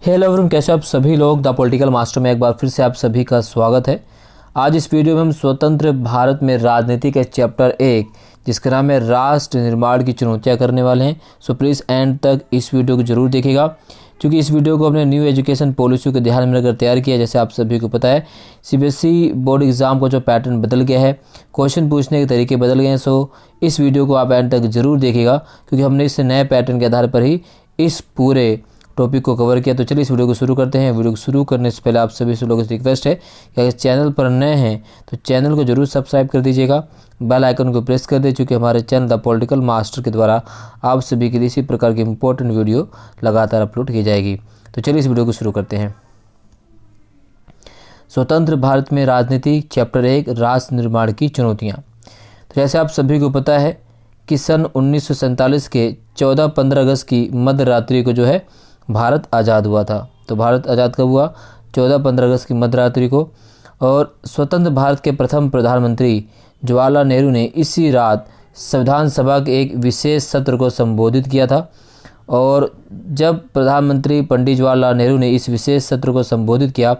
Hello everyone, कैसे आप सभी लोग। द पॉलिटिकल मास्टर में एक बार फिर से आप सभी का स्वागत है। आज इस वीडियो में हम स्वतंत्र भारत में राजनीति के चैप्टर 1 जिसका नाम है राष्ट्र निर्माण की चुनौतियां करने वाले हैं। सो प्लीज़ एंड तक इस वीडियो को जरूर देखिएगा, क्योंकि इस वीडियो को हमने न्यू एजुकेशन पॉलिसी को ध्यान में रखकर तैयार किया। जैसे आप सभी को पता है, सीबीएसई बोर्ड एग्ज़ाम का जो पैटर्न बदल गया है, क्वेश्चन पूछने के तरीके बदल गए हैं। सो इस वीडियो को आप एंड तक जरूर देखिएगा, क्योंकि हमने इस नए पैटर्न के आधार पर ही इस पूरे टॉपिक को कवर किया। तो चलिए इस वीडियो को शुरू करते हैं। वीडियो को शुरू करने से पहले आप सभी से लोगों से रिक्वेस्ट है कि अगर चैनल पर नए हैं तो चैनल को जरूर सब्सक्राइब कर दीजिएगा, बेल आइकन को प्रेस कर दे, चूँकि हमारे चैनल द पॉलिटिकल मास्टर के द्वारा आप सभी के लिए इसी प्रकार की इंपॉर्टेंट वीडियो लगातार अपलोड की जाएगी। तो चलिए इस वीडियो को शुरू करते हैं। स्वतंत्र भारत में राजनीति, चैप्टर 1 राष्ट्र निर्माण की चुनौतियाँ। तो जैसे आप सभी को पता है कि सन 1947 के 14-15 अगस्त की मध्य रात्रि को जो है भारत आज़ाद हुआ था। तो भारत आज़ाद कब हुआ? 14-15 अगस्त की मध्य रात्रि को। और स्वतंत्र भारत के प्रथम प्रधानमंत्री जवाहरलाल नेहरू ने इसी रात संविधान सभा के एक विशेष सत्र को संबोधित किया था। और जब प्रधानमंत्री पंडित जवाहरलाल नेहरू ने इस विशेष सत्र को संबोधित किया,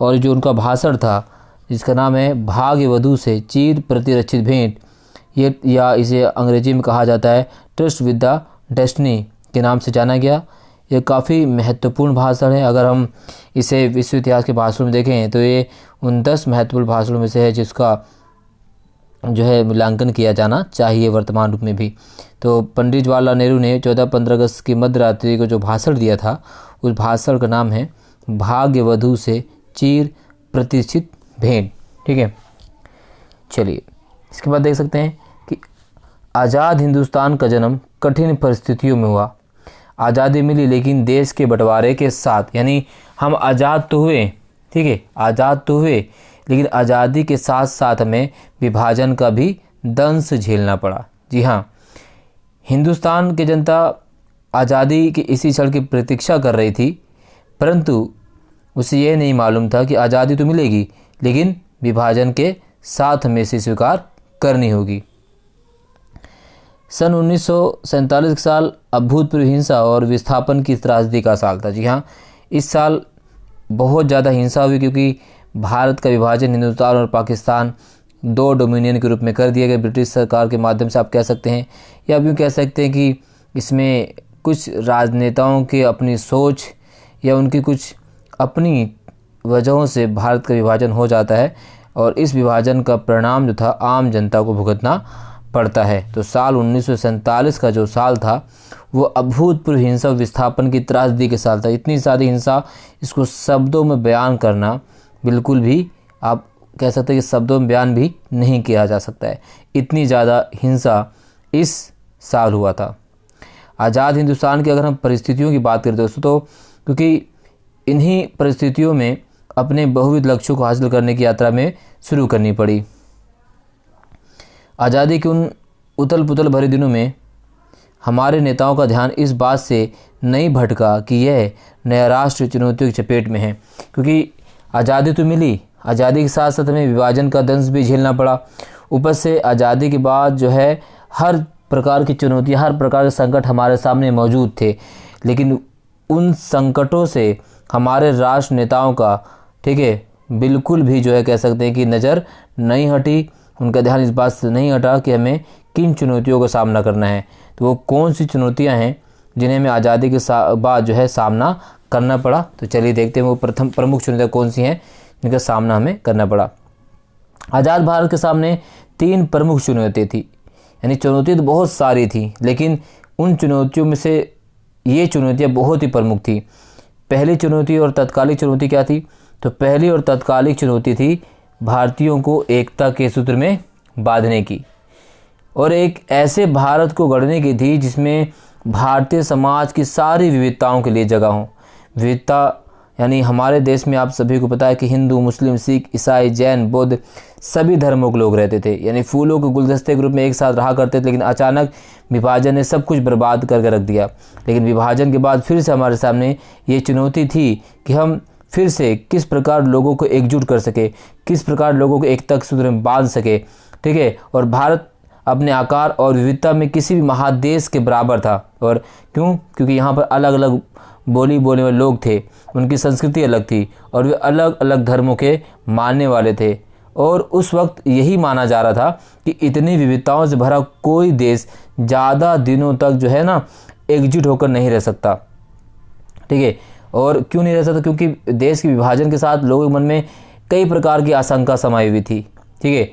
और जो उनका भाषण था जिसका नाम है भाग्यवधू से चीर प्रतिरक्षित भेंट, ये या इसे अंग्रेजी में कहा जाता है ट्रस्ट विद द डेस्टिनी के नाम से जाना गया। ये काफ़ी महत्वपूर्ण भाषण है। अगर हम इसे विश्व इतिहास के भाषणों में देखें तो ये उन 10 महत्वपूर्ण भाषणों में से है जिसका जो है मूल्यांकन किया जाना चाहिए वर्तमान रूप में भी। तो पंडित जवाहरलाल नेहरू ने 14-15 अगस्त की मध्य रात्रि को जो भाषण दिया था, उस भाषण का नाम है भाग्यवधू से चीर प्रतिष्ठित भेंट। ठीक है, चलिए इसके बाद देख सकते हैं कि आज़ाद हिंदुस्तान का जन्म कठिन परिस्थितियों में हुआ। आज़ादी मिली लेकिन देश के बंटवारे के साथ, यानी हम आज़ाद तो हुए, ठीक है, आज़ाद तो हुए, लेकिन आज़ादी के साथ साथ हमें विभाजन का भी दंश झेलना पड़ा। जी हाँ, हिंदुस्तान की जनता आज़ादी के इसी क्षण की प्रतीक्षा कर रही थी, परंतु उसे यह नहीं मालूम था कि आज़ादी तो मिलेगी लेकिन विभाजन के साथ हमें इसे स्वीकार करनी होगी। सन 1947 का साल अभूतपूर्व हिंसा और विस्थापन की त्रासदी का साल था। जी हाँ, इस साल बहुत ज़्यादा हिंसा हुई, क्योंकि भारत का विभाजन हिंदुस्तान और पाकिस्तान 2 डोमिनियन के रूप में कर दिया गया ब्रिटिश सरकार के माध्यम से, आप कह सकते हैं। या आप यूँ कह सकते हैं कि इसमें कुछ राजनेताओं की अपनी सोच या उनकी कुछ अपनी वजहों से भारत का विभाजन हो जाता है, और इस विभाजन का परिणाम जो था आम जनता को भुगतना पड़ता है। तो साल 1947 का जो साल था वो अभूतपूर्व हिंसा और विस्थापन की त्रासदी के साल था। इतनी सारी हिंसा, इसको शब्दों में बयान करना बिल्कुल भी, आप कह सकते हैं कि शब्दों में बयान भी नहीं किया जा सकता है। इतनी ज़्यादा हिंसा इस साल हुआ था। आज़ाद हिंदुस्तान की अगर हम परिस्थितियों की बात करें दोस्तों, तो क्योंकि इन्हीं परिस्थितियों में अपने बहुविध लक्ष्यों को हासिल करने की यात्रा में शुरू करनी पड़ी। आज़ादी के उन उथल पुथल भरे दिनों में हमारे नेताओं का ध्यान इस बात से नहीं भटका कि यह नया राष्ट्र चुनौतियों की चपेट में है, क्योंकि आज़ादी तो मिली, आज़ादी के साथ साथ हमें विभाजन का दंश भी झेलना पड़ा। ऊपर से आज़ादी के बाद जो है हर प्रकार की चुनौतियाँ, हर प्रकार के संकट हमारे सामने मौजूद थे, लेकिन उन संकटों से हमारे राष्ट्र नेताओं का, ठीक है, बिल्कुल भी जो है कह सकते हैं कि नज़र नहीं हटी। उनका ध्यान इस बात से नहीं हटा कि हमें किन चुनौतियों का सामना करना है। तो वो कौन सी चुनौतियां हैं जिन्हें हमें आज़ादी के बाद जो है सामना करना पड़ा। तो चलिए देखते हैं वो प्रथम प्रमुख चुनौतियां कौन सी हैं जिनका सामना हमें करना पड़ा। आज़ाद भारत के सामने 3 प्रमुख चुनौतियाँ थी, यानी चुनौती तो बहुत सारी थी, लेकिन उन चुनौतियों में से ये चुनौतियाँ बहुत ही प्रमुख थी। पहली चुनौती और तत्कालिक चुनौती क्या थी? तो पहली और तत्कालिक चुनौती थी भारतीयों को एकता के सूत्र में बांधने की, और एक ऐसे भारत को गढ़ने की थी जिसमें भारतीय समाज की सारी विविधताओं के लिए जगह हो। विविधता यानी हमारे देश में आप सभी को पता है कि हिंदू, मुस्लिम, सिख, ईसाई, जैन, बौद्ध सभी धर्मों के लोग रहते थे, यानी फूलों के गुलदस्ते के रूप में एक साथ रहा करते थे। लेकिन अचानक विभाजन ने सब कुछ बर्बाद करके रख दिया। लेकिन विभाजन के बाद फिर से हमारे सामने ये चुनौती थी कि हम फिर से किस प्रकार लोगों को एकजुट कर सके, किस प्रकार लोगों को एकता के सूत्र में बांध सके, ठीक है। और भारत अपने आकार और विविधता में किसी भी महादेश के बराबर था। और क्यों? क्योंकि यहाँ पर अलग अलग बोली बोलने वाले लोग थे, उनकी संस्कृति अलग थी और वे अलग अलग धर्मों के मानने वाले थे। और उस वक्त यही माना जा रहा था कि इतनी विविधताओं से भरा कोई देश ज़्यादा दिनों तक जो है ना एकजुट होकर नहीं रह सकता। ठीक है, और क्यों नहीं रह सकता? क्योंकि देश के विभाजन के साथ लोगों के मन में कई प्रकार की आशंका समाई हुई थी। ठीक है,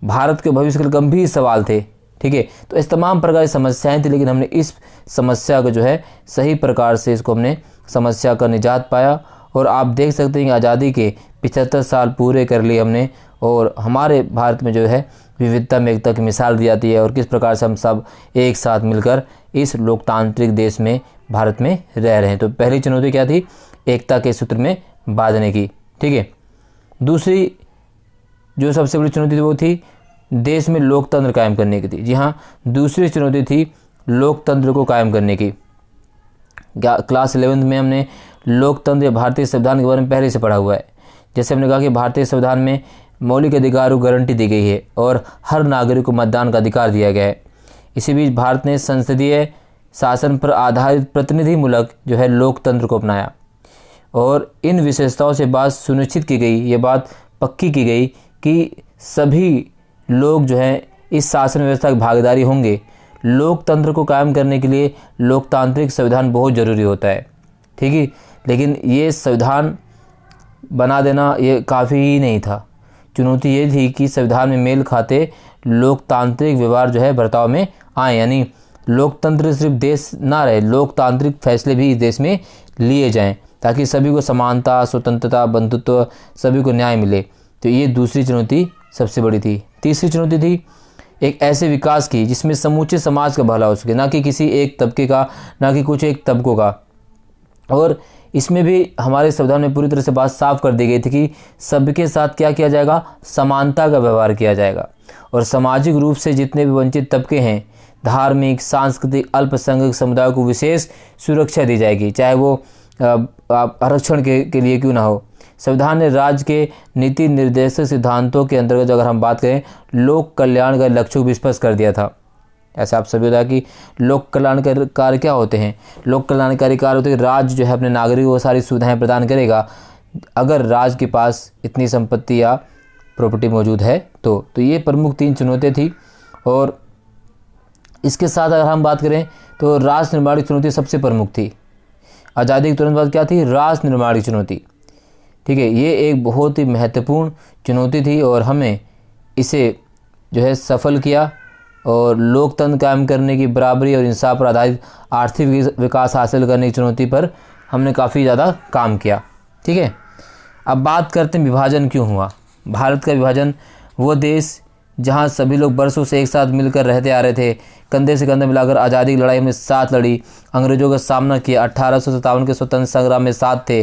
भारत के भविष्य के गंभीर सवाल थे। ठीक है, तो इस तमाम प्रकार की समस्याएं थी, लेकिन हमने इस समस्या को जो है सही प्रकार से इसको हमने समस्या का निजात पाया। और आप देख सकते हैं कि आज़ादी के 75 साल पूरे कर लिए हमने, और हमारे भारत में जो है विविधता में एकता की मिसाल दी जाती है, और किस प्रकार से हम सब एक साथ मिलकर इस लोकतांत्रिक देश में भारत में रह रहे हैं। तो पहली चुनौती क्या थी? एकता के सूत्र में बांधने की। ठीक है, दूसरी जो सबसे बड़ी चुनौती थी वो थी देश में लोकतंत्र कायम करने की थी। जी हाँ, दूसरी चुनौती थी लोकतंत्र को कायम करने की। क्लास 11th में हमने लोकतंत्र या भारतीय संविधान के बारे में पहले से पढ़ा हुआ है। जैसे हमने कहा कि भारतीय संविधान में मौलिक अधिकारों को गारंटी दी गई है और हर नागरिक को मतदान का अधिकार दिया गया है। इसी बीच भारत ने संसदीय शासन पर आधारित प्रतिनिधिमूलक जो है लोकतंत्र को अपनाया, और इन विशेषताओं से बात सुनिश्चित की गई, ये बात पक्की की गई कि सभी लोग जो हैं इस शासन व्यवस्था की भागीदारी होंगे। लोकतंत्र को कायम करने के लिए लोकतांत्रिक संविधान बहुत ज़रूरी होता है। ठीक है, लेकिन ये संविधान बना देना ये काफ़ी ही नहीं था। चुनौती ये थी कि संविधान में मेल खाते लोकतांत्रिक व्यवहार जो है बर्ताव में आए, यानी लोकतंत्र सिर्फ देश ना रहे, लोकतांत्रिक फैसले भी इस देश में लिए जाएं, ताकि सभी को समानता, स्वतंत्रता, बंधुत्व, सभी को न्याय मिले। तो ये दूसरी चुनौती सबसे बड़ी थी। तीसरी चुनौती थी एक ऐसे विकास की जिसमें समूचे समाज का भला हो सके, ना कि किसी एक तबके का, ना कि कुछ एक तबकों का। और इसमें भी हमारे संविधान में पूरी तरह से बात साफ कर दी गई थी कि सबके साथ क्या किया जाएगा? समानता का व्यवहार किया जाएगा, और सामाजिक रूप से जितने भी वंचित तबके हैं, धार्मिक, सांस्कृतिक, अल्पसंख्यक समुदाय को विशेष सुरक्षा दी जाएगी, चाहे वो आरक्षण के लिए क्यों ना हो। संविधान ने राज्य के नीति निर्देशक सिद्धांतों के अंतर्गत अगर हम बात करें, लोक कल्याण का लक्ष्य को भी स्पष्ट कर दिया था। ऐसा आप सभी बताया कि लोक कल्याणकारी कार्य क्या होते हैं? लोक कल्याणकारी कार्य होते हैं कि राज्य जो है अपने नागरिकों को सारी सुविधाएं प्रदान करेगा, अगर राज्य के पास इतनी संपत्ति या प्रॉपर्टी मौजूद है तो ये प्रमुख 3 चुनौतियाँ थी। और इसके साथ अगर हम बात करें तो राष्ट्र निर्माण की चुनौती सबसे प्रमुख थी। आज़ादी के तुरंत बाद क्या थी? राष्ट्र निर्माण की चुनौती। ठीक है, ये एक बहुत ही महत्वपूर्ण चुनौती थी, और हमें इसे जो है सफल किया, और लोकतंत्र कायम करने की, बराबरी और इंसाफ पर आधारित आर्थिक विकास हासिल करने की चुनौती पर हमने काफ़ी ज़्यादा काम किया। ठीक है, अब बात करते हैं विभाजन क्यों हुआ। भारत का विभाजन, वो देश जहाँ सभी लोग बरसों से एक साथ मिलकर रहते आ रहे थे, कंधे से कंधे मिलाकर आज़ादी की लड़ाई में साथ लड़ी, अंग्रेजों का सामना किया, 1857 के स्वतंत्र संग्राम में साथ थे,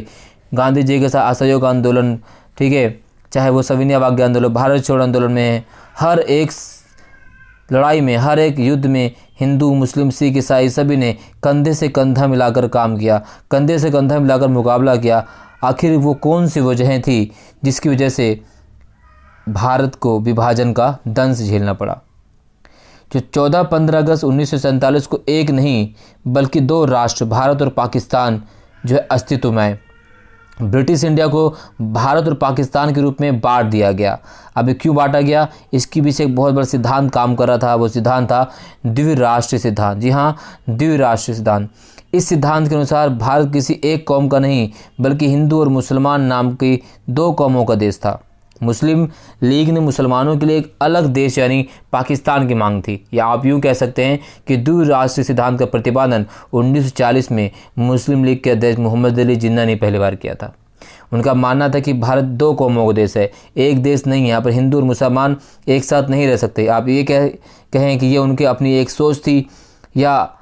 गांधी जी के साथ असहयोग आंदोलन, ठीक है, चाहे वो सविनय अवज्ञा आंदोलन, भारत छोड़ो आंदोलन में, हर एक लड़ाई में, हर एक युद्ध में हिंदू, मुस्लिम, सिख, ईसाई सभी ने कंधे से कंधा मिलाकर काम किया, कंधे से कंधा मिलाकर मुकाबला किया। आखिर वो कौन सी वजहें थी जिसकी वजह से भारत को विभाजन का दंश झेलना पड़ा? जो 14-15 अगस्त 1947 को एक नहीं बल्कि 2 राष्ट्र, भारत और पाकिस्तान जो है अस्तित्व में आए। ब्रिटिश इंडिया को भारत और पाकिस्तान के रूप में बांट दिया गया। अब क्यों बांटा गया? इसके पीछे एक बहुत बड़ा सिद्धांत काम कर रहा था। वो सिद्धांत था द्विराष्ट्रीय सिद्धांत। जी हाँ, द्विराष्ट्रीय सिद्धांत। इस सिद्धांत के अनुसार भारत किसी एक कौम का नहीं बल्कि हिंदू और मुसलमान नाम की 2 कौमों का देश था। मुस्लिम लीग ने मुसलमानों के लिए एक अलग देश यानी पाकिस्तान की मांग थी, या आप यूँ कह सकते हैं कि द्विराष्ट्रीय सिद्धांत का प्रतिपादन 1940 में मुस्लिम लीग के अध्यक्ष मोहम्मद अली जिन्ना ने पहली बार किया था। उनका मानना था कि भारत 2 कौमों का देश है, एक देश नहीं है। यहाँ पर हिंदू और मुसलमान एक साथ नहीं रह सकते। आप ये कहें कि ये उनकी अपनी एक सोच थी, या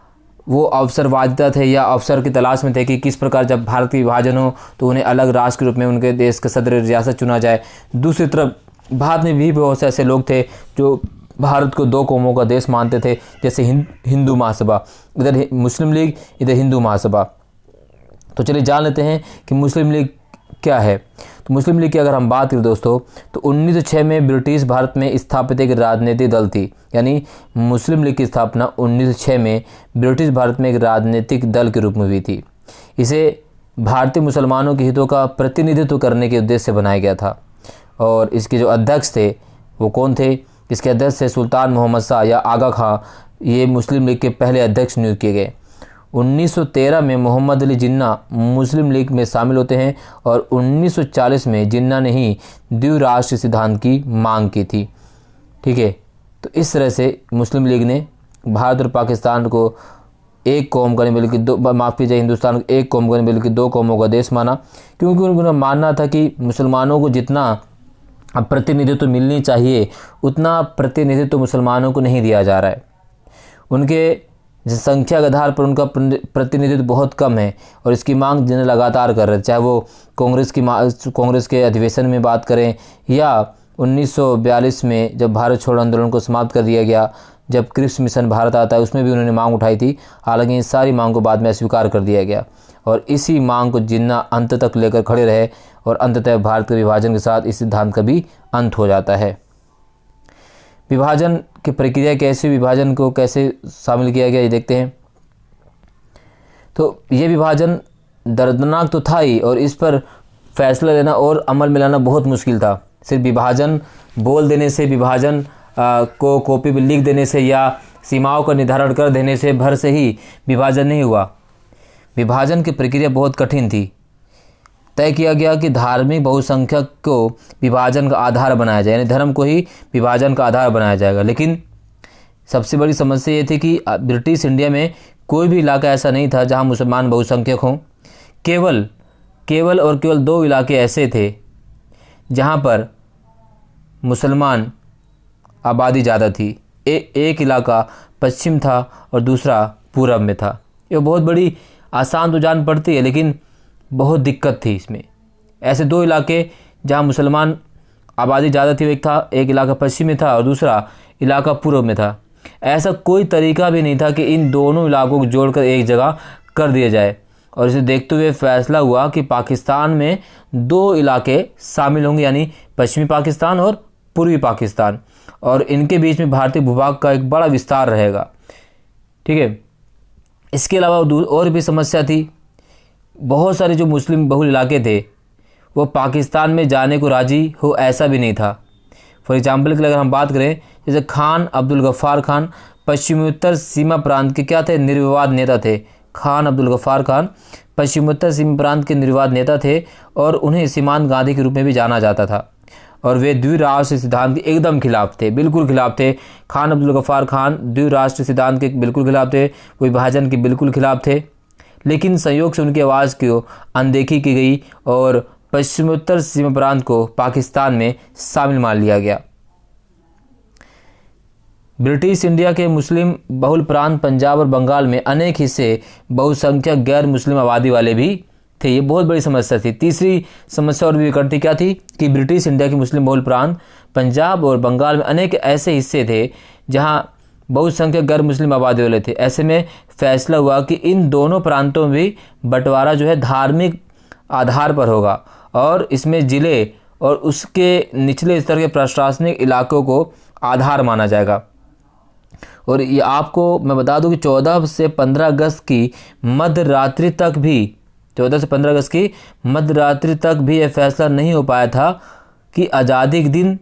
वो अवसरवादिता थे, या अवसर की तलाश में थे कि किस प्रकार जब भारत की विभाजन हो तो उन्हें अलग राष्ट्र के रूप में उनके देश का सदर रियासत चुना जाए। दूसरी तरफ भारत में भी बहुत से ऐसे लोग थे जो भारत को 2 कौमों का देश मानते थे, जैसे हिंदू महासभा, इधर मुस्लिम लीग, इधर हिंदू महासभा। तो चलिए जान लेते हैं कि मुस्लिम लीग क्या है। तो मुस्लिम लीग की अगर हम बात करें दोस्तों, तो 1906 में ब्रिटिश भारत में स्थापित एक राजनीतिक दल थी। यानी मुस्लिम लीग की स्थापना 1906 में ब्रिटिश भारत में एक राजनीतिक दल के रूप में हुई थी। इसे भारतीय मुसलमानों के हितों का प्रतिनिधित्व करने के उद्देश्य से बनाया गया था। और इसके जो अध्यक्ष थे वो कौन थे? इसके अध्यक्ष थे सुल्तान मोहम्मद शाह या आगा खां। ये मुस्लिम लीग के पहले अध्यक्ष नियुक्त किए गए। 1913 में मोहम्मद अली जिन्ना मुस्लिम लीग में शामिल होते हैं और 1940 में जिन्ना ने ही द्विराष्ट्र सिद्धांत की मांग की थी। ठीक है, तो इस तरह से मुस्लिम लीग ने भारत और पाकिस्तान को एक कौम का नहीं बल्कि दो, माफ़ कीजिए, हिंदुस्तान को एक कौम का नहीं बल्कि दो कौमों का देश माना, क्योंकि उनको मानना था कि मुसलमानों को जितना प्रतिनिधित्व मिलनी चाहिए उतना प्रतिनिधित्व मुसलमानों को नहीं दिया जा रहा है। उनके जनसंख्या के आधार पर उनका प्रतिनिधित्व बहुत कम है और इसकी मांग जिन्हें लगातार कर रहे हैं, चाहे वो कांग्रेस के अधिवेशन में बात करें या 1942 में जब भारत छोड़ो आंदोलन को समाप्त कर दिया गया, जब क्रिप्स मिशन भारत आता है उसमें भी उन्होंने मांग उठाई थी। हालांकि इस सारी मांग को बाद में अस्वीकार कर दिया गया और इसी मांग को जिन्ना अंत तक लेकर खड़े रहे और अंततः भारत के विभाजन के साथ इस सिद्धांत का भी अंत हो जाता है। विभाजन की प्रक्रिया कैसे, विभाजन को कैसे शामिल किया गया ये देखते हैं। तो ये विभाजन दर्दनाक तो था ही और इस पर फैसला लेना और अमल में लाना बहुत मुश्किल था। सिर्फ विभाजन बोल देने से, विभाजन को कॉपी में लिख देने से या सीमाओं का निर्धारण कर देने से भर से ही विभाजन नहीं हुआ। विभाजन की प्रक्रिया बहुत कठिन थी। तय किया गया कि धार्मिक बहुसंख्यक को विभाजन का आधार बनाया जाए, यानी धर्म को ही विभाजन का आधार बनाया जाएगा। लेकिन सबसे बड़ी समस्या ये थी कि ब्रिटिश इंडिया में कोई भी इलाका ऐसा नहीं था जहां मुसलमान बहुसंख्यक हों। केवल और केवल दो इलाके ऐसे थे जहां पर मुसलमान आबादी ज़्यादा थी। एक इलाका पश्चिम था और दूसरा पूरब में था। ये बहुत बड़ी आसान तो जान पड़ती है लेकिन बहुत दिक्कत थी इसमें। ऐसे दो इलाके जहां मुसलमान आबादी ज़्यादा थी, एक इलाका पश्चिम में था और दूसरा इलाका पूर्व में था। ऐसा कोई तरीका भी नहीं था कि इन दोनों इलाकों को जोड़कर एक जगह कर दिया जाए और इसे देखते हुए फैसला हुआ कि पाकिस्तान में दो इलाके शामिल होंगे, यानी पश्चिमी पाकिस्तान और पूर्वी पाकिस्तान, और इनके बीच में भारतीय भूभाग का एक बड़ा विस्तार रहेगा। ठीक है, इसके अलावा और भी समस्या थी। बहुत सारे जो मुस्लिम बहुल इलाके थे वो पाकिस्तान में जाने को राजी हो ऐसा भी नहीं था। फॉर एग्जाम्पल के लिए अगर हम बात करें, जैसे खान अब्दुल गफ्फार खान पश्चिमोत्तर सीमा प्रांत के क्या थे? निर्विवाद नेता थे। खान अब्दुल गफ्फार खान पश्चिमोत्तर सीमा प्रांत के निर्विवाद नेता थे और उन्हें सीमांत गांधी के रूप में भी जाना जाता था और वे द्विराष्ट्र सिद्धांत के एकदम खिलाफ थे, बिल्कुल खिलाफ थे। खान अब्दुल गफ्फार खान द्विराष्ट्र सिद्धांत के बिल्कुल खिलाफ थे, वो विभाजन के बिल्कुल खिलाफ थे। लेकिन संयोग से उनकी आवाज़ की अनदेखी की गई और पश्चिमोत्तर सीमा प्रांत को पाकिस्तान में शामिल मान लिया गया। ब्रिटिश इंडिया के मुस्लिम बहुल प्रांत पंजाब और बंगाल में अनेक हिस्से बहुसंख्यक गैर मुस्लिम आबादी वाले भी थे। ये बहुत बड़ी समस्या थी। तीसरी समस्या और भी विकट थी, क्या थी कि ब्रिटिश इंडिया के मुस्लिम बहुल प्रांत पंजाब और बंगाल में अनेक ऐसे हिस्से थे जहां बहुसंख्यक गैर मुस्लिम आबादी वाले थे। ऐसे में फैसला हुआ कि इन दोनों प्रांतों में भी बंटवारा जो है धार्मिक आधार पर होगा और इसमें ज़िले और उसके निचले स्तर के प्रशासनिक इलाकों को आधार माना जाएगा। और ये आपको मैं बता दूं कि 14 से 15 अगस्त की मध्य रात्रि तक भी 14 से 15 अगस्त की मध्य रात्रि तक भी यह फैसला नहीं हो पाया था कि आज़ादी के दिन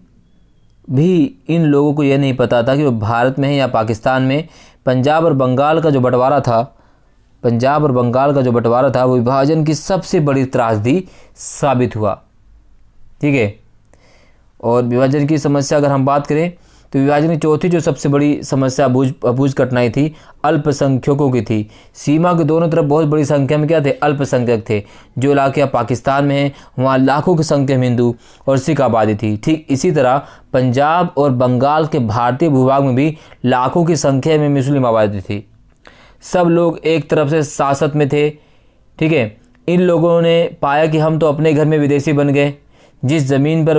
भी इन लोगों को यह नहीं पता था कि वो भारत में है या पाकिस्तान में। पंजाब और बंगाल का जो बंटवारा था वो विभाजन की सबसे बड़ी त्रासदी साबित हुआ। ठीक है, और विभाजन की समस्या अगर हम बात करें तो विभाजन की चौथी जो सबसे बड़ी समस्या अबूझ कठिनाई थी अल्पसंख्यकों की थी। सीमा के दोनों तरफ बहुत बड़ी संख्या में क्या थे? अल्पसंख्यक थे। जो इलाके पाकिस्तान में हैं वहाँ लाखों की संख्या में हिंदू और सिख आबादी थी। ठीक इसी तरह पंजाब और बंगाल के भारतीय भूभाग में भी लाखों की संख्या में मुस्लिम आबादी थी। सब लोग एक तरफ से सासत में थे। ठीक है, इन लोगों ने पाया कि हम तो अपने घर में विदेशी बन गए। जिस ज़मीन पर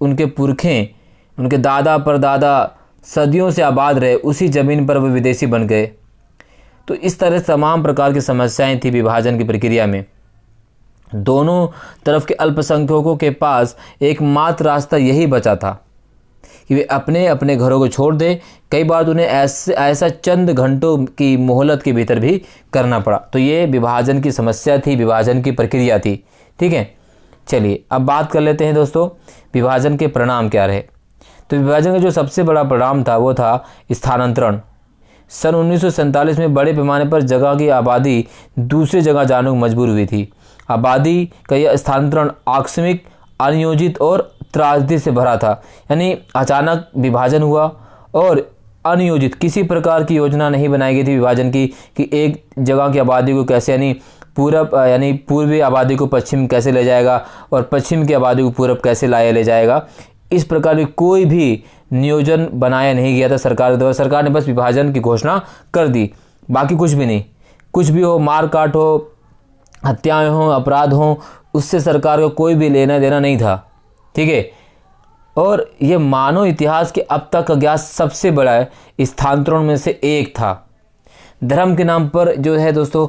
उनके पुरखे, उनके दादा परदादा सदियों से आबाद रहे, उसी ज़मीन पर वे विदेशी बन गए। तो इस तरह तमाम प्रकार की समस्याएं थी विभाजन की प्रक्रिया में। दोनों तरफ के अल्पसंख्यकों के पास एकमात्र रास्ता यही बचा था कि वे अपने अपने घरों को छोड़ दें। कई बार तो उन्हें ऐसा चंद घंटों की मोहलत के भीतर भी करना पड़ा। तो ये विभाजन की समस्या थी, विभाजन की प्रक्रिया थी। ठीक है, चलिए अब बात कर लेते हैं दोस्तों विभाजन के परिणाम क्या रहे। तो विभाजन का जो सबसे बड़ा परिणाम था वो था स्थानांतरण। सन 1947 में बड़े पैमाने पर जगह की आबादी दूसरी जगह जाने को मजबूर हुई थी। आबादी का यह स्थानांतरण आकस्मिक, अनियोजित और त्रासदी से भरा था। यानी अचानक विभाजन हुआ और अनियोजित, किसी प्रकार की योजना नहीं बनाई गई थी विभाजन की कि एक जगह की आबादी को कैसे, यानी पूर्वी आबादी को पश्चिम कैसे ले जाएगा और पश्चिम की आबादी को पूरब कैसे ले जाएगा। इस प्रकार की कोई भी नियोजन बनाया नहीं गया था सरकार के द्वारा। सरकार ने बस विभाजन की घोषणा कर दी, बाकी कुछ भी नहीं। कुछ भी हो, मार काट हो, हत्याएं हो, अपराध हो, उससे सरकार को कोई भी लेना देना नहीं था। ठीक है, और ये मानव इतिहास के अब तक का ज्ञात सबसे बड़ा स्थानांतरण में से एक था। धर्म के नाम पर जो है दोस्तों,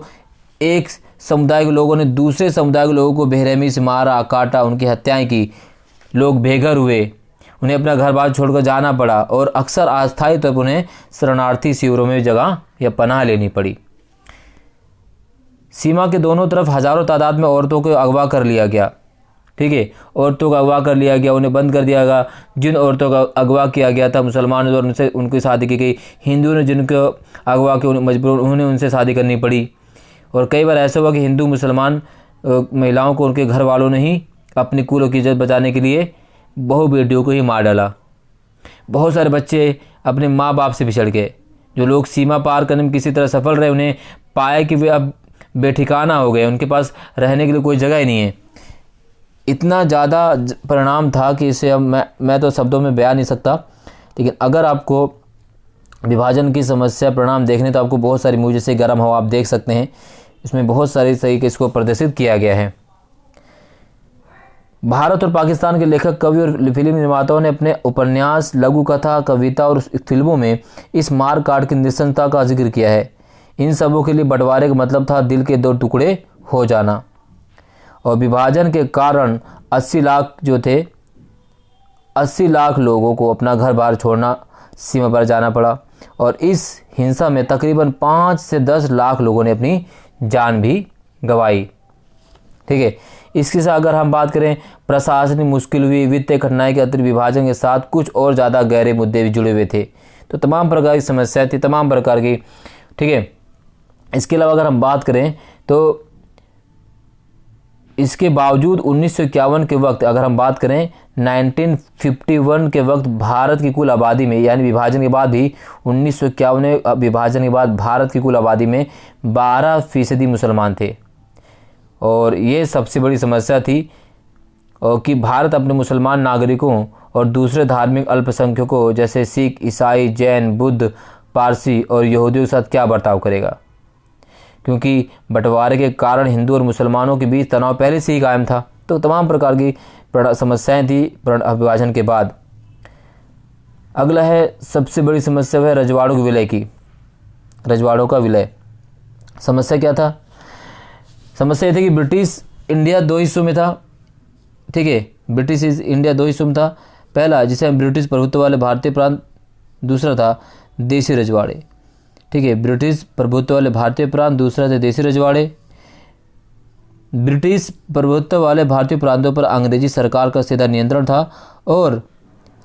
एक समुदाय के लोगों ने दूसरे समुदाय के लोगों को बेरहमी से मारा, काटा, उनकी हत्याएं की, लोग बेघर हुए, उन्हें अपना घर बार छोड़कर जाना पड़ा और अक्सर अस्थायी तौर पर उन्हें शरणार्थी शिविरों में जगह या पनाह लेनी पड़ी। सीमा के दोनों तरफ हजारों तादाद में औरतों को अगवा कर लिया गया। ठीक है, औरतों का अगवा कर लिया गया, उन्हें बंद कर दिया गया। जिन औरतों का अगवा किया गया था मुसलमानों द्वारा उनसे उनकी शादी की गई, हिंदुओं ने जिनको अगवा किया मजबूर उन्हें उनसे शादी करनी पड़ी। और कई बार ऐसा हुआ कि हिंदू मुसलमान महिलाओं को उनके घर वालों ने ही अपनी कुल की इज्जत बचाने के लिए बहु बेटियों को ही मार डाला। बहुत सारे बच्चे अपने माँ बाप से बिछड़ गए। जो लोग सीमा पार करने में किसी तरह सफल रहे, उन्हें पाया कि वे अब बेठिकाना हो गए, उनके पास रहने के लिए कोई जगह ही नहीं है। इतना ज़्यादा परिणाम था कि इसे अब मैं तो शब्दों में बयान नहीं सकता। लेकिन अगर आपको विभाजन की समस्या परिणाम देखने तो आपको बहुत सारी मूवी जैसे गर्म हवा आप देख सकते हैं, इसमें बहुत सारी तरीके इसको प्रदर्शित किया गया है। भारत और पाकिस्तान के लेखक, कवि और फिल्म निर्माताओं ने अपने उपन्यास, लघु कथा, कविता और फिल्मों में इस मार काट की नृशंसता का जिक्र किया है। इन सबों के लिए बंटवारे का मतलब था दिल के दो टुकड़े हो जाना। और विभाजन के कारण 80 लाख जो थे, 80 लाख लोगों को अपना घर बार छोड़ना, सीमा पर जाना पड़ा। और इस हिंसा में तकरीबन 5 से 10 लाख लोगों ने अपनी जान भी गंवाई। ठीक है, इसके साथ अगर हम बात करें प्रशासनिक मुश्किल हुई, वित्तीय कठिनाई के अतिरिक्त विभाजन के साथ कुछ और ज़्यादा गहरे मुद्दे भी जुड़े हुए थे। तो तमाम प्रकार की समस्याएं थी, तमाम प्रकार की। ठीक है, इसके अलावा अगर हम बात करें तो इसके बावजूद 1951 के वक्त, अगर हम बात करें 1951 के वक्त भारत की कुल आबादी में, यानी विभाजन के बाद भी 1951 विभाजन के बाद भारत की कुल आबादी में 12% मुसलमान थे। और ये सबसे बड़ी समस्या थी और कि भारत अपने मुसलमान नागरिकों और दूसरे धार्मिक अल्पसंख्यकों जैसे सिख, ईसाई, जैन, बुद्ध, पारसी और यहूदियों के साथ क्या बर्ताव करेगा, क्योंकि बंटवारे के कारण हिंदू और मुसलमानों के बीच तनाव पहले से ही कायम था। तो तमाम प्रकार की समस्याएं थी विभाजन के बाद। अगला है सबसे बड़ी समस्या है रजवाड़ों के विलय की। रजवाड़ों का विलय, समस्या क्या था? समस्या ये थी कि ब्रिटिश इंडिया 2 हिस्सों में था। ठीक है, ब्रिटिश इंडिया 2 हिस्सों में था। पहला जिसे हम ब्रिटिश प्रभुत्व वाले भारतीय प्रांत, दूसरा था देसी रजवाड़े। ठीक है, ब्रिटिश प्रभुत्व वाले भारतीय प्रांत, दूसरा थे देसी रजवाड़े। ब्रिटिश प्रभुत्व वाले भारतीय प्रांतों पर अंग्रेजी सरकार का सीधा नियंत्रण था और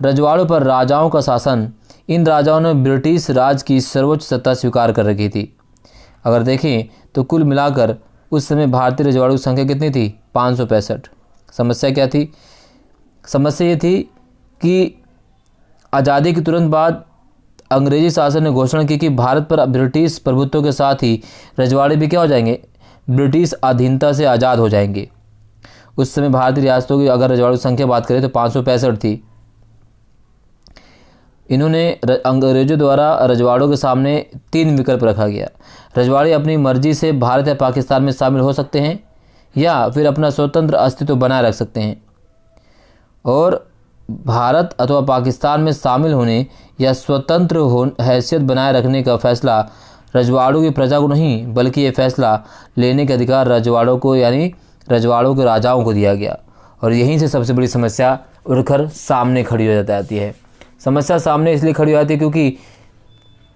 रजवाड़ों पर राजाओं का शासन। इन राजाओं ने ब्रिटिश राज की सर्वोच्च सत्ता स्वीकार कर रखी थी। अगर देखें तो कुल मिलाकर उस समय भारतीय रजवाड़ों की संख्या कितनी थी? 565। समस्या क्या थी? समस्या ये थी कि आज़ादी के तुरंत बाद अंग्रेजी शासन ने घोषणा की कि भारत पर ब्रिटिश प्रभुत्व के साथ ही रजवाड़े भी क्या हो जाएंगे? ब्रिटिश अधीनता से आज़ाद हो जाएंगे। उस समय भारतीय रियासतों की अगर रजवाड़ों की संख्या बात करें तो 565 थी। इन्होंने अंग्रेजों द्वारा रजवाड़ों के सामने 3 विकल्प रखा गया। रजवाड़े अपनी मर्जी से भारत या पाकिस्तान में शामिल हो सकते हैं या फिर अपना स्वतंत्र अस्तित्व बनाए रख सकते हैं। और भारत अथवा पाकिस्तान में शामिल होने या स्वतंत्र हैसियत बनाए रखने का फैसला रजवाड़ों की प्रजा को नहीं, बल्कि ये फैसला लेने का अधिकार रजवाड़ों को, यानी रजवाड़ों के राजाओं को दिया गया। और यहीं से सबसे बड़ी समस्या उड़कर सामने खड़ी हो जाती है। समस्या सामने इसलिए खड़ी आती है क्योंकि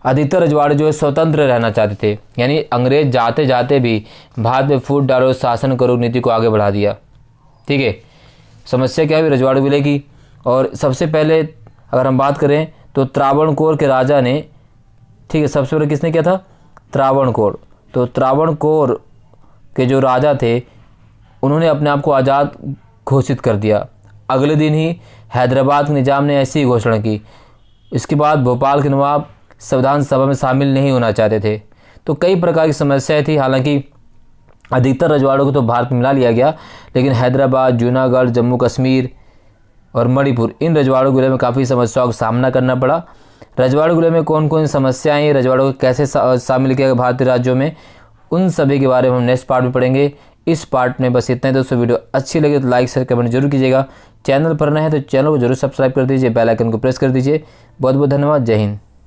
अधिकतर रजवाड़े जो है स्वतंत्र रहना चाहते थे, यानी अंग्रेज जाते जाते भी भारत में फूट डालो शासन करो नीति को आगे बढ़ा दिया। ठीक है, समस्या क्या हुई रजवाड़े विलय की। और सबसे पहले अगर हम बात करें तो त्रावणकोर के राजा ने, ठीक है, सबसे पहले किसने किया था? त्रावणकोर। तो त्रावणकोर के जो राजा थे उन्होंने अपने आप को आज़ाद घोषित कर दिया। अगले दिन ही हैदराबाद के निजाम ने ऐसी ही घोषणा की। इसके बाद भोपाल के नवाब संविधान सभा में शामिल नहीं होना चाहते थे। तो कई प्रकार की समस्याएं थी। हालांकि अधिकतर रजवाड़ों को तो भारत में मिला लिया गया, लेकिन हैदराबाद, जूनागढ़, जम्मू कश्मीर और मणिपुर, इन रजवाड़ों के विलय में काफ़ी समस्याओं का सामना करना पड़ा। रजवाड़ों के विलय में कौन कौन समस्याएं हैं, रजवाड़ों को कैसे शामिल किया गया भारतीय राज्यों में, उन सभी के बारे में हम नेक्स्ट पार्ट में पढ़ेंगे। इस पार्ट में बस इतना ही दोस्तों। वीडियो अच्छी लगे तो लाइक शेयर कमेंट जरूर कीजिएगा। चैनल पर नए हैं तो चैनल को जरूर सब्सक्राइब कर दीजिए, बेल आइकन को प्रेस कर दीजिए। बहुत बहुत धन्यवाद। जय हिंद।